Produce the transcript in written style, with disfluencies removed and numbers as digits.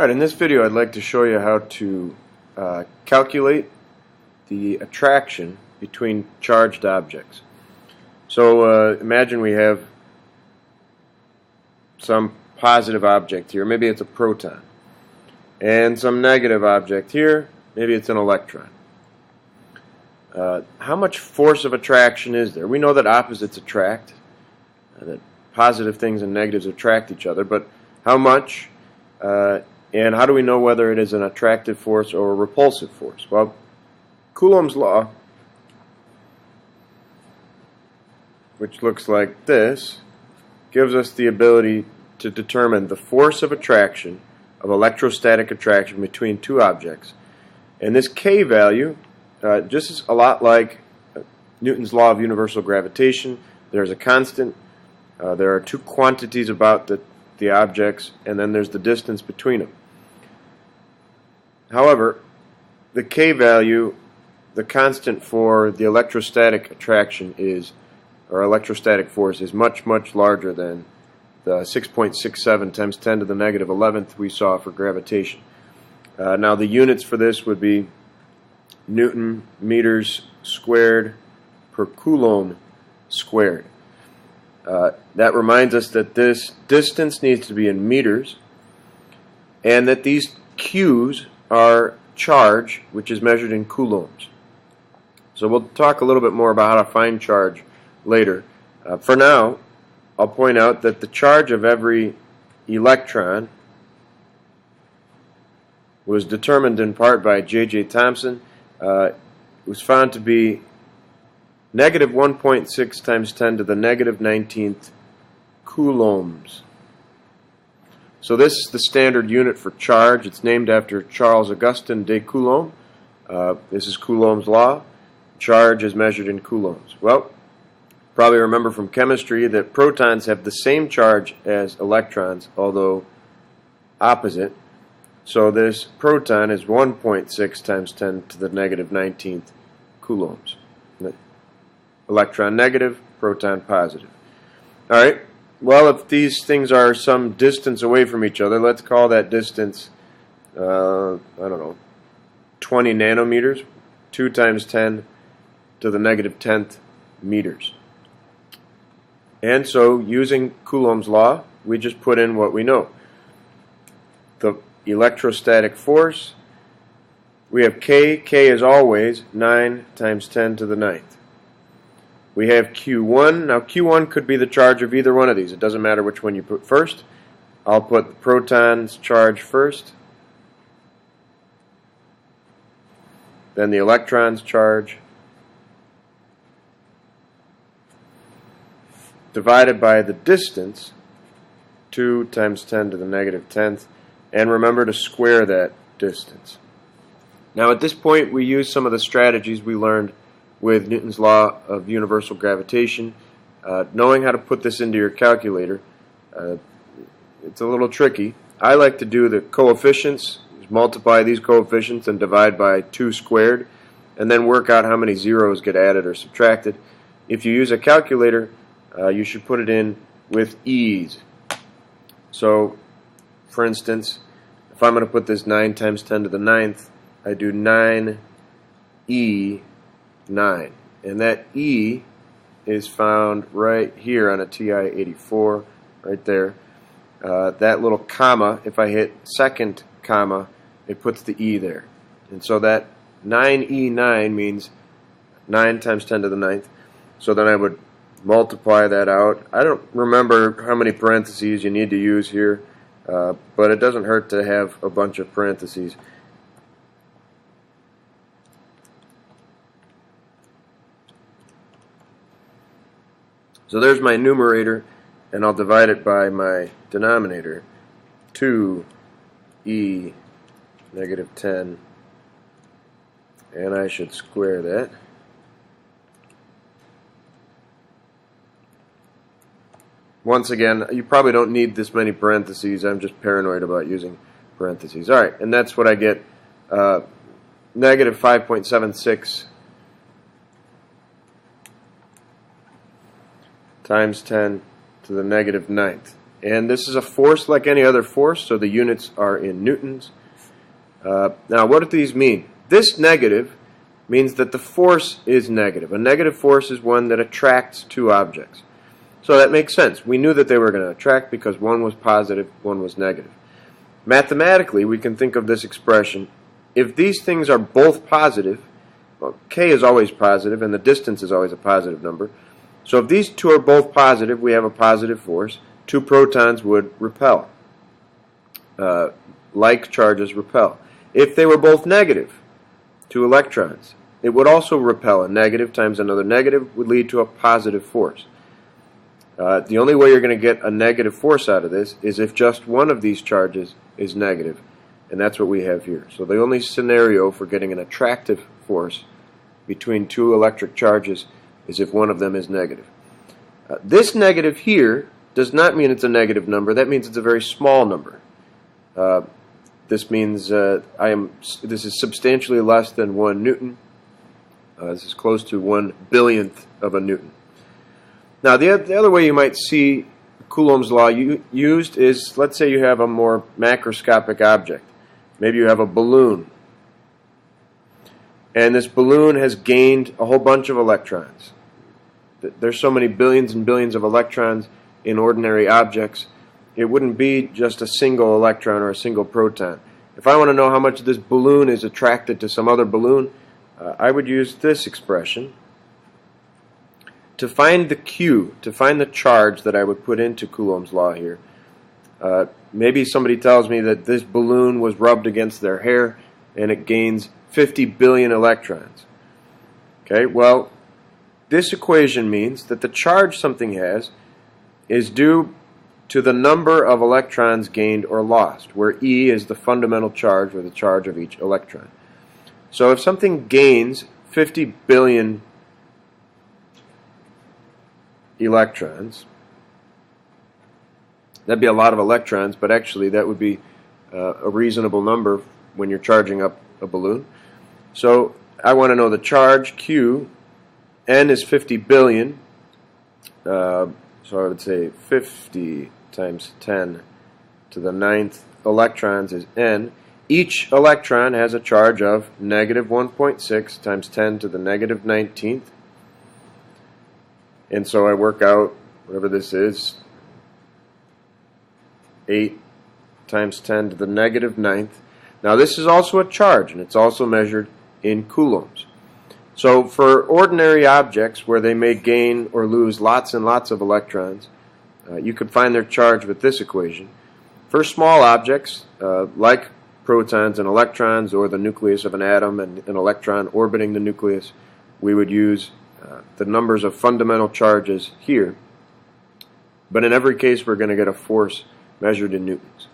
Alright, in this video I'd like to show you how to calculate the attraction between charged objects. So imagine we have some positive object here, maybe it's a proton, and some negative object here, maybe it's an electron. How much force of attraction is there? We know that opposites attract, that positive things and negatives attract each other, but how much? And how do we know whether it is an attractive force or a repulsive force? Well, Coulomb's law, which looks like this, gives us the ability to determine the force of attraction, of electrostatic attraction between two objects. And this K value, just is a lot like Newton's law of universal gravitation. There's a constant, there are two quantities about the objects, and then there's the distance between them. However, the K value, the constant for the electrostatic attraction is, or electrostatic force, is much, much larger than the 6.67 times 10 to the negative 11th we saw for gravitation. Now the units for this would be Newton meters squared per Coulomb squared. That reminds us that this distance needs to be in meters, and that these Q's are charge, which is measured in coulombs. So we'll talk a little bit more about how to find charge later. For now, I'll point out that the charge of every electron was determined in part by J.J. Thomson. It was found to be negative 1.6 times 10 to the negative 19th coulombs. So this is the standard unit for charge. It's named after Charles Augustin de Coulomb. This is Coulomb's law. Charge is measured in coulombs. Well, probably remember from chemistry that protons have the same charge as electrons, although opposite. So this proton is 1.6 times 10 to the negative 19th coulombs. Electron negative, proton positive. Alright, well, if these things are some distance away from each other, let's call that distance, I don't know, 20 nanometers, 2 times 10 to the negative 10th meters. And so, using Coulomb's law, we just put in what we know. The electrostatic force, we have K. K is always 9 times 10 to the 9th. We have Q1. Now Q1 could be the charge of either one of these. It doesn't matter which one you put first. I'll put the proton's charge first, then the electron's charge, divided by the distance, 2 times 10 to the negative 10th, and remember to square that distance. Now at this point we use some of the strategies we learned with Newton's law of universal gravitation. Knowing how to put this into your calculator, it's a little tricky. I like to do the coefficients, multiply these coefficients and divide by 2 squared, and then work out how many zeros get added or subtracted. If you use a calculator, you should put it in with ease. So, for instance, if I'm going to put this 9 times 10 to the 9th, I do 9e 9, and that E is found right here on a TI-84, right there. That little comma, if I hit second comma, it puts the E there. And so that 9E9 means 9 times 10 to the 9th. So then I would multiply that out. I don't remember how many parentheses you need to use here, but it doesn't hurt to have a bunch of parentheses. So there's my numerator, and I'll divide it by my denominator, 2e negative 10, and I should square that. Once again, you probably don't need this many parentheses. I'm just paranoid about using parentheses. Alright, and that's what I get, negative 5.76 times 10 to the negative 9th. And this is a force like any other force, so the units are in newtons. Now, what do these mean? This negative means that the force is negative. A negative force is one that attracts two objects. So that makes sense. We knew that they were going to attract because one was positive, one was negative. Mathematically, we can think of this expression. If these things are both positive, well, k is always positive and the distance is always a positive number. So if these two are both positive, we have a positive force. Two protons would repel. Like charges repel. If they were both negative, two electrons, it would also repel. A negative times another negative would lead to a positive force. The only way you're going to get a negative force out of this is if just one of these charges is negative, and that's what we have here. So the only scenario for getting an attractive force between two electric charges is if one of them is negative. This negative here does not mean it's a negative number. That means it's a very small number. This means this is substantially less than 1 newton. This is close to 1/1000th of a newton. Now, the other way you might see Coulomb's law used is, let's say you have a more macroscopic object. Maybe you have a balloon. And this balloon has gained a whole bunch of electrons. There's so many billions and billions of electrons in ordinary objects, it wouldn't be just a single electron or a single proton. If I want to know how much this balloon is attracted to some other balloon, I would use this expression. To find the Q, to find the charge that I would put into Coulomb's law here, maybe somebody tells me that this balloon was rubbed against their hair and it gains 50 billion electrons. Okay, well, this equation means that the charge something has is due to the number of electrons gained or lost, where E is the fundamental charge, or the charge of each electron. So if something gains 50 billion electrons, that'd be a lot of electrons, but actually that would be a reasonable number when you're charging up a balloon. So I want to know the charge, Q. N is 50 billion, so I would say 50 times 10 to the 9th electrons is N. Each electron has a charge of negative 1.6 times 10 to the negative 19th. And so I work out, whatever this is, 8 times 10 to the negative 9th. Now this is also a charge, and it's also measured in coulombs. So for ordinary objects where they may gain or lose lots and lots of electrons, you could find their charge with this equation. For small objects, like protons and electrons, or the nucleus of an atom and an electron orbiting the nucleus, we would use the numbers of fundamental charges here. But in every case, we're going to get a force measured in newtons.